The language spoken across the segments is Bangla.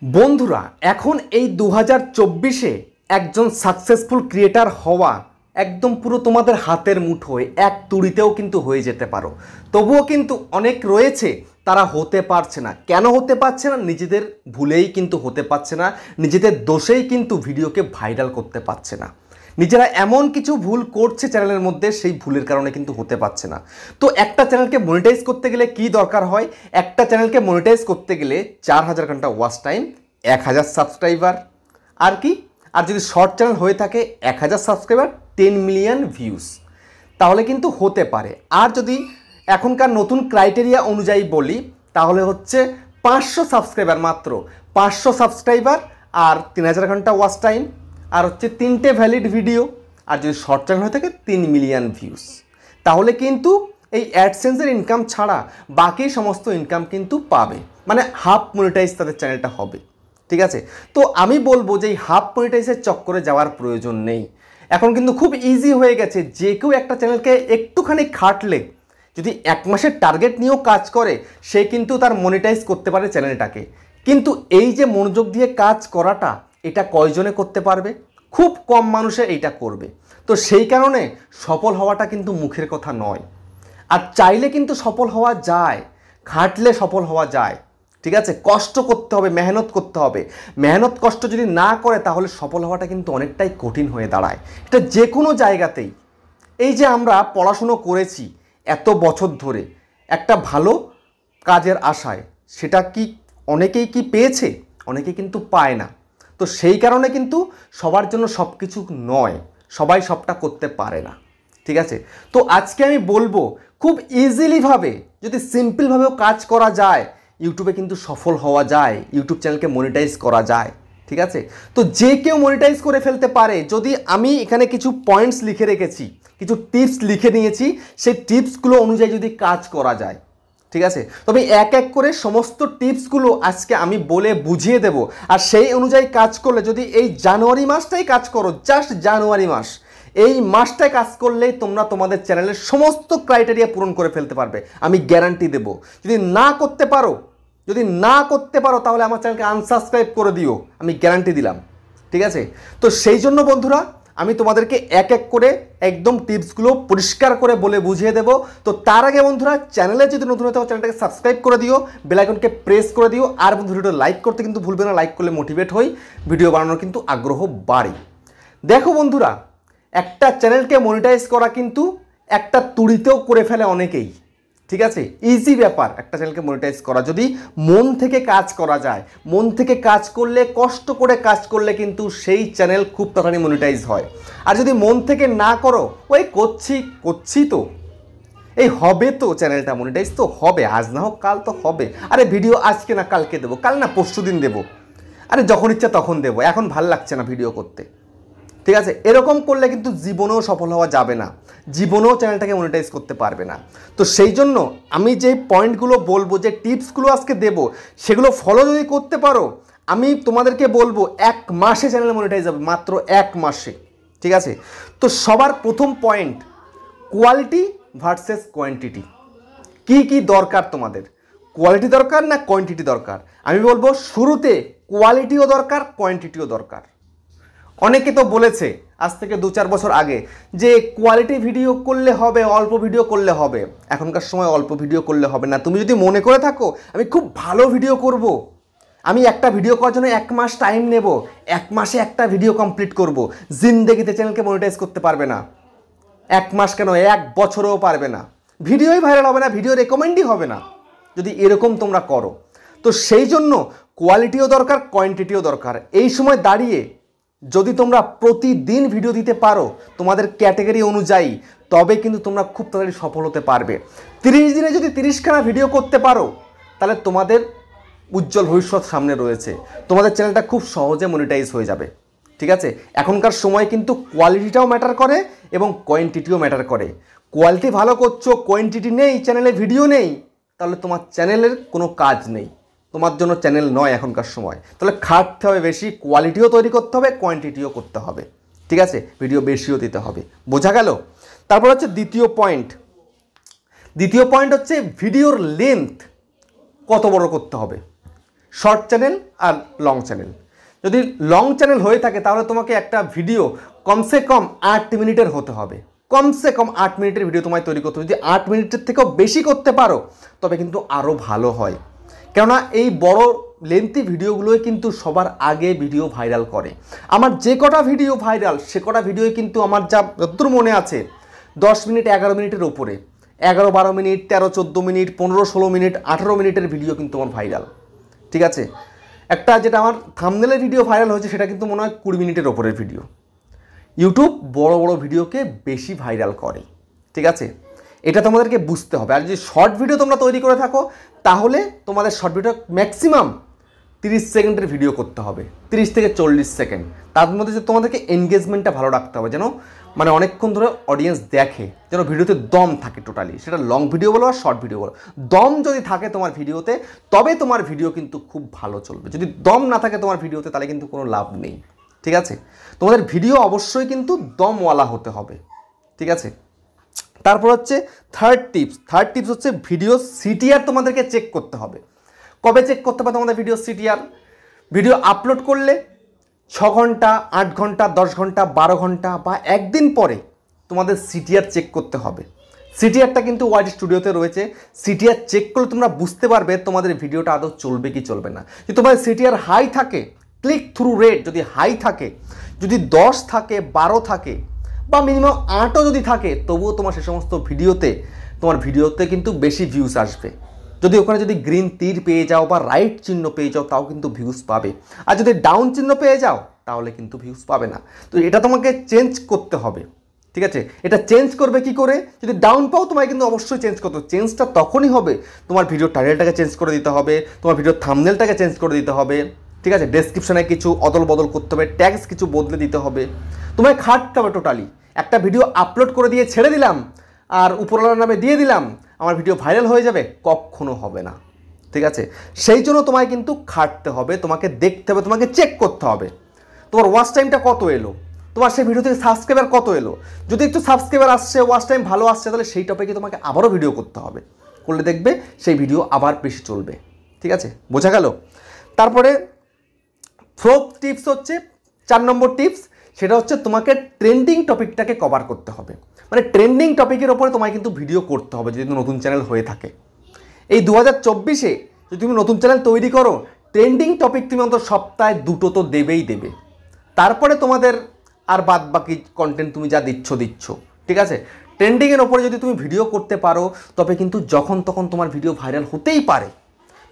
বন্ধুরা এখন এই 2024-এ একজন সাকসেসফুল ক্রিয়েটার হওয়া একদম পুরো তোমাদের হাতের মুঠোয় এক তুড়িতেও কিন্তু হয়ে যেতে পারো। তবুও কিন্তু অনেক রয়েছে তারা হতে পারছে না। কেন হতে পারছে না? নিজেদের ভুলেই কিন্তু হতে পারছে না, নিজেদের দোষেই কিন্তু ভিডিওকে ভাইরাল করতে পারছে না। নিজেরা এমন কিছু ভুল করছে চ্যানেলের মধ্যে, সেই ভুলের কারণে কিন্তু হতে পারছে না। তো একটা চ্যানেলকে মনিটাইজ করতে গেলে কি দরকার হয়? একটা চ্যানেলকে মনিটাইজ করতে গেলে 4000 ঘন্টা ওয়াচ টাইম, 1000 সাবস্ক্রাইবার, আর কি, আর যদি শর্ট চ্যানেল হয়ে থাকে 1000 সাবস্ক্রাইবার, 10 মিলিয়ন ভিউজ, তাহলে কিন্তু হতে পারে। আর যদি এখনকার নতুন ক্রাইটেরিয়া অনুযায়ী বলি তাহলে হচ্ছে 500 সাবস্ক্রাইবার, মাত্র 500 সাবস্ক্রাইবার আর 3000 ঘন্টা ওয়াচ টাইম, আর হচ্ছে 3টে ভ্যালিড ভিডিও, আর যদি শর্ট চ্যানেল হয়ে থাকে 3 মিলিয়ন ভিউজ, তাহলে কিন্তু এই অ্যাডসেন্সের ইনকাম ছাড়া বাকি সমস্ত ইনকাম কিন্তু পাবে। মানে হাফ মনিটাইজ তাদের চ্যানেলটা হবে। ঠিক আছে, তো আমি বলবো যে এই হাফ মনিটাইজের চক্করে যাওয়ার প্রয়োজন নেই। এখন কিন্তু খুব ইজি হয়ে গেছে, যে কেউ একটা চ্যানেলকে একটুখানি খাটলে, যদি 1 মাসের টার্গেট নিয়েও কাজ করে, সে কিন্তু তার মনিটাইজ করতে পারে চ্যানেলটাকে। কিন্তু এই যে মনোযোগ দিয়ে কাজ করাটা, এটা কয়জনে করতে পারবে? খুব কম মানুষে এইটা করবে। তো সেই কারণে সফল হওয়াটা কিন্তু মুখের কথা নয়। আর চাইলে কিন্তু সফল হওয়া যায়, খাটলে সফল হওয়া যায়। ঠিক আছে, কষ্ট করতে হবে, মেহনত করতে হবে। মেহনত কষ্ট যদি না করে তাহলে সফল হওয়াটা কিন্তু অনেকটাই কঠিন হয়ে দাঁড়ায়। এটা যে কোনো জায়গাতেই। এই যে আমরা পড়াশুনো করেছি এত বছর ধরে একটা ভালো কাজের আশায়, সেটা কি অনেকেই কি পেয়েছে? অনেকে কিন্তু পায় না। তো সেই কারণে কিন্তু সবার জন্য সব কিছু নয়, সবাই সবটা করতে পারে না। ঠিক আছে, তো আজকে আমি বলবো খুব ইজিলিভাবে, যদি সিম্পলভাবেও কাজ করা যায়, ইউটিউবে কিন্তু সফল হওয়া যায়, ইউটিউব চ্যানেলকে মনিটাইজ করা যায়। ঠিক আছে, তো যে কেউ মনিটাইজ করে ফেলতে পারে। যদি আমি এখানে কিছু পয়েন্টস লিখে রেখেছি, কিছু টিপস লিখে নিয়েছি, সেই টিপসগুলো অনুযায়ী যদি কাজ করা যায়, ঠিক আছে, তবে এক এক করে সমস্ত টিপসগুলো আজকে আমি বলে বুঝিয়ে দেব। আর সেই অনুযায়ী কাজ করলে, যদি এই জানুয়ারি মাসটাই কাজ করো, জাস্ট জানুয়ারি মাস, এই মাসটায় কাজ করলেই তোমরা তোমাদের চ্যানেলের সমস্ত ক্রাইটেরিয়া পূরণ করে ফেলতে পারবে, আমি গ্যারান্টি দেব। যদি না করতে পারো তাহলে আমার চ্যানেলকে আনসাবস্ক্রাইব করে দিও, আমি গ্যারান্টি দিলাম। ঠিক আছে, তো সেই জন্য বন্ধুরা আমি তোমাদেরকে এক এক করে একদম টিপসগুলো পরিষ্কার করে বলে বুঝিয়ে দেব। তো তার আগে বন্ধুরা, চ্যানেলে যদি নতুন হতে হয় চ্যানেলটাকে সাবস্ক্রাইব করে দিও, বেল আইকনকে প্রেস করে দিও, আর বন্ধু ভিডিওটা লাইক করতে কিন্তু ভুলবে না। লাইক করলে মোটিভেট হই, ভিডিও বানানোর কিন্তু আগ্রহ বাড়ে। দেখো বন্ধুরা, একটা চ্যানেলকে মনিটাইজ করা কিন্তু একটা তুড়িতেও করে ফেলে অনেকেই। ঠিক আছে, ইজি ব্যাপার একটা চ্যানেলকে মনিটাইজ করা, যদি মন থেকে কাজ করা যায়। মন থেকে কাজ করলে, কষ্ট করে কাজ করলে কিন্তু সেই চ্যানেল খুব তাড়াতাড়ি মনিটাইজ হয়। আর যদি মন থেকে না করো, ওই করছি তো, এই হবে তো, চ্যানেলটা মনিটাইজ তো হবে, আজ না হোক কাল তো হবে। আরে ভিডিও আজকে না কালকে দেবো, কাল না পরশু দিন দেবো, আরে যখন ইচ্ছা তখন দেবো, এখন ভাল লাগছে না ভিডিও করতে। ঠিক আছে, এরকম করলে কিন্তু জীবনেও সফল হওয়া যাবে না, জীবনেও চ্যানেলটাকে মনিটাইজ করতে পারবে না। তো সেই জন্য আমি যে পয়েন্টগুলো বলবো, যে টিপসগুলো আজকে দেব, সেগুলো ফলো যদি করতে পারো, আমি তোমাদেরকে বলবো 1 মাসে চ্যানেল মনিটাইজ হবে, মাত্র 1 মাসে। ঠিক আছে, তো সবার প্রথম পয়েন্ট, কোয়ালিটি ভার্সেস কোয়ান্টিটি। কি দরকার তোমাদের? কোয়ালিটি দরকার না কোয়ান্টিটি দরকার? আমি বলবো শুরুতে কোয়ালিটিও দরকার, কোয়ান্টিটিও দরকার। অনেকে তো বলেছে আজ থেকে 2-4 বছর আগে যে কোয়ালিটি ভিডিও করলে হবে, অল্প ভিডিও করলে হবে। এখনকার সময় অল্প ভিডিও করলে হবে না। তুমি যদি মনে করে থাকো আমি খুব ভালো ভিডিও করব, আমি একটা ভিডিও করার জন্য 1 মাস টাইম নেব, 1 মাসে একটা ভিডিও কমপ্লিট করব, জিন্দেগিতে চ্যানেলকে মনিটাইজ করতে পারবে না। 1 মাস কেন, 1 বছরও পারবে না। ভিডিওই ভাইরাল হবে না, ভিডিও রেকমেন্ডই হবে না যদি এরকম তোমরা করো। তো সেই জন্য কোয়ালিটিও দরকার, কোয়ান্টিটিও দরকার। এই সময় দাঁড়িয়ে যদি তোমরা প্রতিদিন ভিডিও দিতে পারো তোমাদের ক্যাটাগরি অনুযায়ী, তবে কিন্তু তোমরা খুব তাড়াতাড়ি সফল হতে পারবে। 30 দিনে যদি 30খানা ভিডিও করতে পারো, তাহলে তোমাদের উজ্জ্বল ভবিষ্যৎ সামনে রয়েছে, তোমাদের চ্যানেলটা খুব সহজে মনিটাইজ হয়ে যাবে। ঠিক আছে, এখনকার সময় কিন্তু কোয়ালিটিটাও ম্যাটার করে এবং কোয়ান্টিটিও ম্যাটার করে। কোয়ালিটি ভালো করছো, কোয়ান্টিটি নেই, চ্যানেলে ভিডিও নেই, তাহলে তোমার চ্যানেলের কোনো কাজ নেই, তোমার জন্য চ্যানেল নয় এখনকার সময়। তাহলে খাটতে হবে বেশি, কোয়ালিটিও তৈরি করতে হবে, কোয়ান্টিটিও করতে হবে। ঠিক আছে, ভিডিও বেশিও দিতে হবে। বোঝা গেল? তারপর হচ্ছে দ্বিতীয় পয়েন্ট হচ্ছে ভিডিওর লেন্থ কত বড় করতে হবে। শর্ট চ্যানেল আর লং চ্যানেল। যদি লং চ্যানেল হয়ে থাকে তাহলে তোমাকে একটা ভিডিও কমসে কম 8 মিনিটের হতে হবে, কমসে কম 8 মিনিটের ভিডিও তোমায় তৈরি করতে হবে। যদি 8 মিনিটের থেকেও বেশি করতে পারো তবে কিন্তু আরও ভালো হয়, কেননা এই বড় লেন্থি ভিডিওগুলোই কিন্তু সবার আগে ভিডিও ভাইরাল করে। আমার যে কটা ভিডিও ভাইরাল সে কটা ভিডিওই কিন্তু আমার যা যতদূর মনে আছে 10 মিনিট 11 মিনিটের ওপরে, 11-12 মিনিট, 13-14 মিনিট, 15-16 মিনিট, 18 মিনিটের ভিডিও কিন্তু আমার ভাইরাল। ঠিক আছে, একটা যেটা আমার থাম্বনেলের ভিডিও ভাইরাল হয়েছে সেটা কিন্তু মনে হয় 20 মিনিটের ওপরের ভিডিও। ইউটিউব বড় বড় ভিডিওকে বেশি ভাইরাল করে। ঠিক আছে, এটা তোমাদেরকে বুঝতে হবে। আর যদি শর্ট ভিডিও তোমরা তৈরি করে থাকো তাহলে তোমাদের শর্ট ভিডিও ম্যাক্সিমাম 30 সেকেন্ডের ভিডিও করতে হবে, 30 থেকে 40 সেকেন্ড। তার মধ্যে যে তোমাদেরকে এনগেজমেন্টটা ভালো রাখতে হবে, যেন মানে অনেকক্ষণ ধরে অডিয়েন্স দেখে, যেন ভিডিওতে দম থাকে টোটালি। সেটা লং ভিডিও বলো আর শর্ট ভিডিও বলো, দম যদি থাকে তোমার ভিডিওতে তবে তোমার ভিডিও কিন্তু খুব ভালো চলবে। যদি দম না থাকে তোমার ভিডিওতে তাহলে কিন্তু কোনো লাভ নেই। ঠিক আছে, তোমাদের ভিডিও অবশ্যই কিন্তু দমওয়ালা হতে হবে। ঠিক আছে, তারপর হচ্ছে থার্ড টিপস হচ্ছে ভিডিও সিটিআর তোমাদেরকে চেক করতে হবে। কবে চেক করতে হবে তোমাদের ভিডিও সিটিআর? ভিডিও আপলোড করলে 6 ঘন্টা, 8 ঘন্টা, 10 ঘন্টা, 12 ঘন্টা বা একদিন পরে তোমাদের সিটিআর চেক করতে হবে। সিটিআরটা কিন্তু ওয়াইড স্টুডিওতে রয়েছে। সিটিআর চেক করলে তোমরা বুঝতে পারবে তোমাদের ভিডিওটা আদৌ চলবে কি চলবে না। যদি তোমাদের সিটিআর হাই থাকে, ক্লিক থ্রু রেট যদি হাই থাকে, যদি 10 থাকে, 12 থাকে বা মিনিমাম 8ও যদি থাকে, তবুও তোমার সে সমস্ত ভিডিওতে তোমার ভিডিওতে কিন্তু বেশি ভিউজ আসবে। যদি ওখানে যদি গ্রিন তীর পেয়ে যাও বা রাইট চিহ্ন পেয়ে যাও তাও কিন্তু ভিউজ পাবে। আর যদি ডাউন চিহ্ন পেয়ে যাও তাহলে কিন্তু ভিউজ পাবে না। তো এটা তোমাকে চেঞ্জ করতে হবে। ঠিক আছে, এটা চেঞ্জ করবে কি করে? যদি ডাউন পাও তোমায় কিন্তু অবশ্যই চেঞ্জ করতে হবে। চেঞ্জটা তখনই হবে তোমার ভিডিওর টাইটেলটাকে চেঞ্জ করে দিতে হবে, তোমার ভিডিওর থাম্বনেলটাকে চেঞ্জ করে দিতে হবে। ঠিক আছে, ডেসক্রিপশনে কিছু অদল বদল করতে হবে, ট্যাগস কিছু বদলে দিতে হবে, তোমায় খাটতে হবে টোটালি। একটা ভিডিও আপলোড করে দিয়ে ছেড়ে দিলাম আর উপরওয়ালার নামে দিয়ে দিলাম আমার ভিডিও ভাইরাল হয়ে যাবে, কখনো হবে না। ঠিক আছে, সেই জন্য তোমায় কিন্তু খাটতে হবে, তোমাকে দেখতে হবে, তোমাকে চেক করতে হবে তোমার ওয়াচ টাইমটা কত এলো, তোমার সেই ভিডিও থেকে সাবস্ক্রাইবার কত এলো। যদি একটু সাবস্ক্রাইবার আসছে, ওয়াচ টাইম ভালো আসছে, তাহলে সেই টপিকে তোমাকে আবারও ভিডিও করতে হবে। করলে দেখবে সেই ভিডিও আবার বেশি চলবে। ঠিক আছে, বোঝা গেল? তারপরে ফোর্থ টিপস হচ্ছে 4 নম্বর টিপস, সেটা হচ্ছে তোমাকে ট্রেন্ডিং টপিকটাকে কভার করতে হবে। মানে ট্রেন্ডিং টপিকের ওপরে তোমায় কিন্তু ভিডিও করতে হবে যদি নতুন চ্যানেল হয়ে থাকে। এই 2024-এ যদি তুমি নতুন চ্যানেল তৈরি করো, ট্রেন্ডিং টপিক তুমি অন্তত সপ্তাহে 2টো তো দেবেই দেবে। তারপরে তোমাদের আর বাদ বাকি কন্টেন্ট তুমি যা দিচ্ছ। ঠিক আছে, ট্রেন্ডিংয়ের ওপরে যদি তুমি ভিডিও করতে পারো তবে কিন্তু যখন তখন তোমার ভিডিও ভাইরাল হতেই পারে।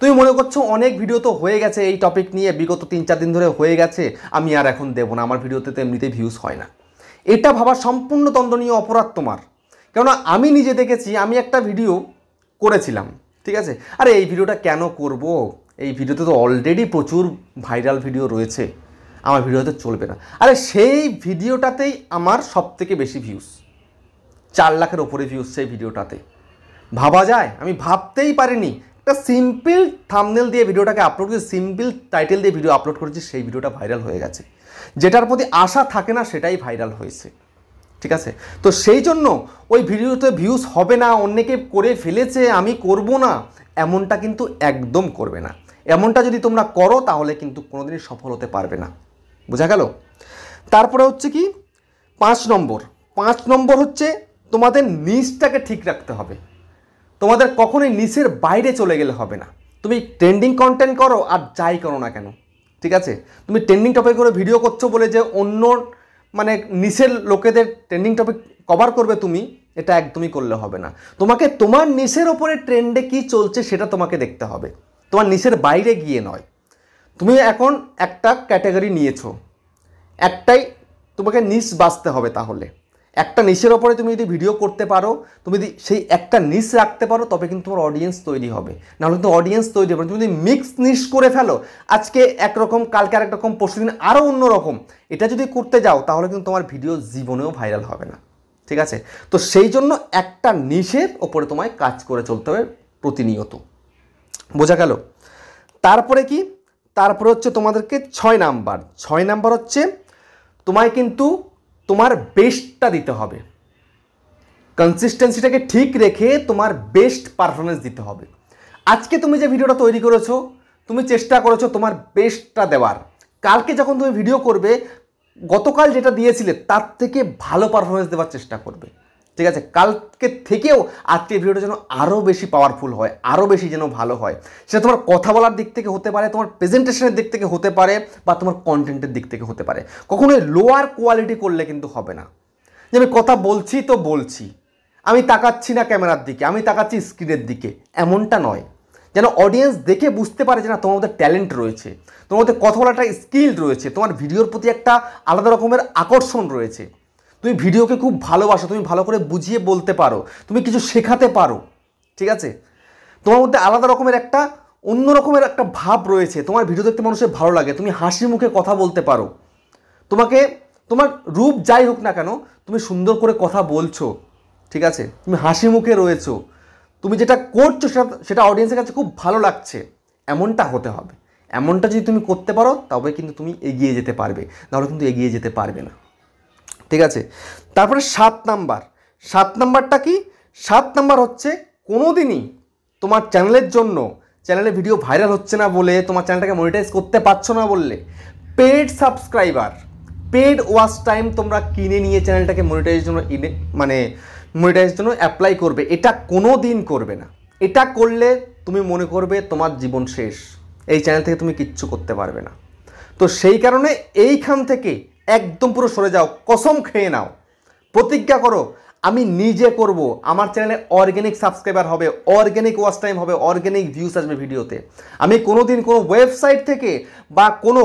তুমি মনে করছো অনেক ভিডিও তো হয়ে গেছে এই টপিক নিয়ে, বিগত 3-4 দিন ধরে হয়ে গেছে, আমি আর এখন দেবো না, আমার ভিডিওতে তো এমনিতেই ভিউজ হয় না। এটা ভাবা সম্পূর্ণ দণ্ডনীয় অপরাধ তোমার। কেননা আমি নিজে দেখেছি, আমি একটা ভিডিও করেছিলাম। ঠিক আছে, আরে এই ভিডিওটা কেন করব, এই ভিডিওতে তো অলরেডি প্রচুর ভাইরাল ভিডিও রয়েছে, আমার ভিডিওতে চলবে না। আরে সেই ভিডিওটাতেই আমার সবথেকে বেশি ভিউজ, 4 লাখের ওপরে ভিউজ সেই ভিডিওটাতে। ভাবা যায়? আমি ভাবতেই পারিনি একটা সিম্পল থাম্বনেল দিয়ে ভিডিওটাকে আপলোড করেছি, সিম্পল টাইটেল দিয়ে ভিডিও আপলোড করেছি, সেই ভিডিওটা ভাইরাল হয়ে গেছে। যেটার প্রতি আশা থাকে না সেটাই ভাইরাল হয়েছে। ঠিক আছে, তো সেই জন্য ওই ভিডিওতে ভিউজ হবে না, অনেকে করে ফেলেছে আমি করব না, এমনটা কিন্তু একদম করবে না। এমনটা যদি তোমরা করো তাহলে কিন্তু কোনোদিনই সফল হতে পারবে না। বোঝা গেল? তারপরে হচ্ছে কি 5 নম্বর হচ্ছে তোমাদের নিচটাকে ঠিক রাখতে হবে। তোমাদের কখনোই নিচের বাইরে চলে গেলে হবে না। তুমি ট্রেন্ডিং কন্টেন্ট করো আর যাই করো না কেন, ঠিক আছে, তুমি ট্রেন্ডিং টপিক করে ভিডিও করছো বলে যে অন্য মানে নিচের লোকেদের ট্রেন্ডিং টপিক কভার করবে তুমি, এটা একদমই করলে হবে না। তোমাকে তোমার নিচের ওপরে ট্রেন্ডে কি চলছে সেটা তোমাকে দেখতে হবে, তোমার নিচের বাইরে গিয়ে নয়। তুমি এখন একটা ক্যাটাগরি নিয়েছো, একটাই তোমাকে নিশ বাঁচতে হবে। তাহলে একটা নিশের ওপরে তুমি যদি ভিডিও করতে পারো, তুমি যদি সেই একটা নিশ রাখতে পারো তবে কিন্তু তোমার অডিয়েন্স তৈরি হবে। নাহলে কিন্তু অডিয়েন্স তৈরি হবে তুমি যদি মিক্স নিশ করে ফেলো, আজকে একরকম কালকে আরেক রকম পরশুদিন আরও অন্যরকম, এটা যদি করতে যাও তাহলে কিন্তু তোমার ভিডিও জীবনেও ভাইরাল হবে না। ঠিক আছে, তো সেই জন্য একটা নিশের ওপরে তোমায় কাজ করে চলতে হবে প্রতিনিয়ত। বোঝা গেল? তারপরে কি, তারপরে হচ্ছে তোমাদেরকে 6 নাম্বার হচ্ছে তোমায় কিন্তু তোমার বেস্টটা দিতে হবে। কনসিস্টেন্সিটাকে ঠিক রেখে তোমার বেস্ট পারফরমেন্স দিতে হবে। আজকে তুমি যে ভিডিওটা তৈরি করেছো তুমি চেষ্টা করেছো তোমার বেস্টটা দেওয়ার। কালকে যখন তুমি ভিডিও করবে, গতকাল যেটা দিয়েছিলে তার থেকে ভালো পারফরমেন্স দেওয়ার চেষ্টা করবে। ঠিক আছে, কালকে থেকেও আজকের ভিডিওটা যেন আরও বেশি পাওয়ারফুল হয়, আরও বেশি যেন ভালো হয়। সেটা তোমার কথা বলার দিক থেকে হতে পারে, তোমার প্রেজেন্টেশনের দিক থেকে হতে পারে, বা তোমার কন্টেন্টের দিক থেকে হতে পারে। কখনোই লোয়ার কোয়ালিটি করলে কিন্তু হবে না। যে আমি কথা বলছি তো বলছি, আমি তাকাচ্ছি না ক্যামেরার দিকে, আমি তাকাচ্ছি স্ক্রিনের দিকে, এমনটা নয়। যেন অডিয়েন্স দেখে বুঝতে পারে যে না, তোমার মধ্যে ট্যালেন্ট রয়েছে, তোমার মধ্যে কথা বলাটা স্কিল রয়েছে, তোমার ভিডিওর প্রতি একটা আলাদা রকমের আকর্ষণ রয়েছে, তুমি ভিডিওকে খুব ভালোবাসো, তুমি ভালো করে বুঝিয়ে বলতে পারো, তুমি কিছু শেখাতে পারো। ঠিক আছে, তোমার মধ্যে আলাদা রকমের একটা অন্য রকমের একটা ভাব রয়েছে, তোমার ভিডিও দেখতে মানুষের ভালো লাগে, তুমি হাসি মুখে কথা বলতে পারো, তোমাকে তোমার রূপ যাই হোক না কেন তুমি সুন্দর করে কথা বলছো। ঠিক আছে, তুমি হাসি মুখে রয়েছো, তুমি যেটা করছো সেটা অডিয়েন্সের কাছে খুব ভালো লাগছে, এমনটা হতে হবে। এমনটা যদি তুমি করতে পারো তবে কিন্তু তুমি এগিয়ে যেতে পারবে, নাহলে কিন্তু এগিয়ে যেতে পারবে না। ঠিক আছে, তারপরে 7 নাম্বারটা কি? 7 নাম্বার হচ্ছে কোনো দিনই তোমার চ্যানেলের জন্য, চ্যানেলে ভিডিও ভাইরাল হচ্ছে না বলে, তোমার চ্যানেলটাকে মনিটাইজ করতে পারছো না বললে, paid subscriber, paid watch time তোমরা কিনে নিয়ে চ্যানেলটাকে মনিটাইজের জন্য মনিটাইজের জন্য অ্যাপ্লাই করবে, এটা কোনো দিন করবে না। এটা করলে তুমি মনে করবে তোমার জীবন শেষ, এই চ্যানেল থেকে তুমি কিচ্ছু করতে পারবে না। তো সেই কারণে এইখান থেকে একদম পুরো সরে যাও, কসম খেয়ে নাও, প্রতিজ্ঞা করো আমি নিজে করব, আমার চ্যানেলে অর্গ্যানিক সাবস্ক্রাইবার হবে, অর্গ্যানিক ওয়াচ টাইম হবে, অর্গ্যানিক ভিউস আসবে ভিডিওতে। আমি কোনো দিন কোনো ওয়েবসাইট থেকে বা কোনো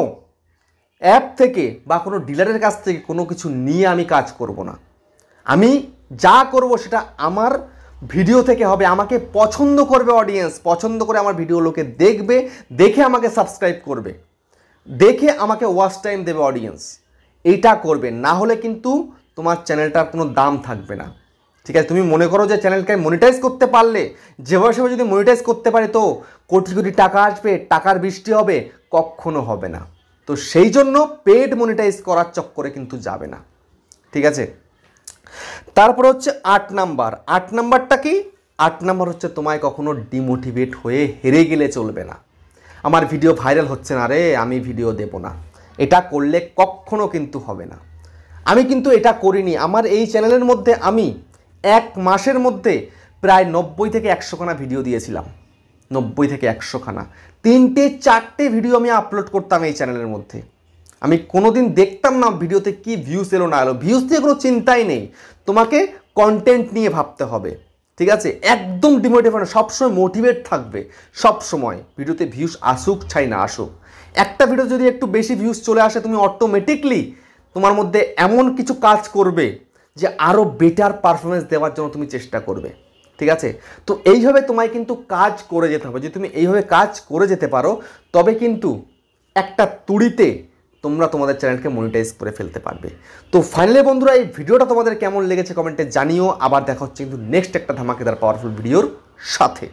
অ্যাপ থেকে বা কোনো ডিলারের কাছ থেকে কোনো কিছু নিয়ে আমি কাজ করব না। আমি যা করব সেটা আমার ভিডিও থেকে হবে, আমাকে পছন্দ করবে অডিয়েন্স, পছন্দ করে আমার ভিডিও লোকে দেখবে, দেখে আমাকে সাবস্ক্রাইব করবে, দেখে আমাকে ওয়াচ টাইম দেবে অডিয়েন্স, এইটা করবে। না হলে কিন্তু তোমার চ্যানেলটার কোনো দাম থাকবে না। ঠিক আছে, তুমি মনে করো যে চ্যানেলকে মনিটাইজ করতে পারলে, যেভাবে সেভাবে যদি মনিটাইজ করতে পারে তো কোটি কোটি টাকা আসবে, টাকার বৃষ্টি হবে, কখনো হবে না। তো সেই জন্য পেড মনিটাইজ করার চক্করে কিন্তু যাবে না। ঠিক আছে, তারপর হচ্ছে 8 নাম্বারটা কি? 8 নাম্বার হচ্ছে তোমায় কখনো ডিমোটিভেট হয়ে হেরে গেলে চলবে না। আমার ভিডিও ভাইরাল হচ্ছে না রে, আমি ভিডিও দেব না, এটা করলে কখনো কিন্তু হবে না। আমি কিন্তু এটা করিনি, আমার এই চ্যানেলের মধ্যে আমি 1 মাসের মধ্যে প্রায় 90 থেকে 100 খানা ভিডিও দিয়েছিলাম, 90 থেকে 100 খানা, 3-4টে ভিডিও আমি আপলোড করতাম এই চ্যানেলের মধ্যে। আমি কোনোদিন দেখতাম না ভিডিওতে কি ভিউজ এলো না এলো, ভিউজ নিয়ে কোনো চিন্তাই নেই, তোমাকে কন্টেন্ট নিয়ে ভাবতে হবে। ঠিক আছে, একদম ডিমোটিভেট, সবসময় মোটিভেট থাকবে, সবসময় ভিডিওতে ভিউজ আসুক চাই না আসুক। একটা ভিডিও যদি একটু বেশি ভিউজ চলে আসে, তুমি অটোমেটিকলি তোমার মধ্যে এমন কিছু কাজ করবে যে আরও বেটার পারফরমেন্স দেওয়ার জন্য তুমি চেষ্টা করবে। ঠিক আছে, তো এইভাবে তোমায় কিন্তু কাজ করে যেতে হবে। যদি তুমি এইভাবে কাজ করে যেতে পারো তবে কিন্তু একটা তুড়িতে তোমরা তোমাদের চ্যানেলকে মনিটাইজ করে ফেলতে পারবে। তো ফাইনালি বন্ধুরা, এই ভিডিওটা তোমাদের কেমন লেগেছে কমেন্টে জানিও। আবার দেখা হচ্ছে কিন্তু নেক্সট একটা ধামাকেদার পাওয়ারফুল ভিডিওর সাথে।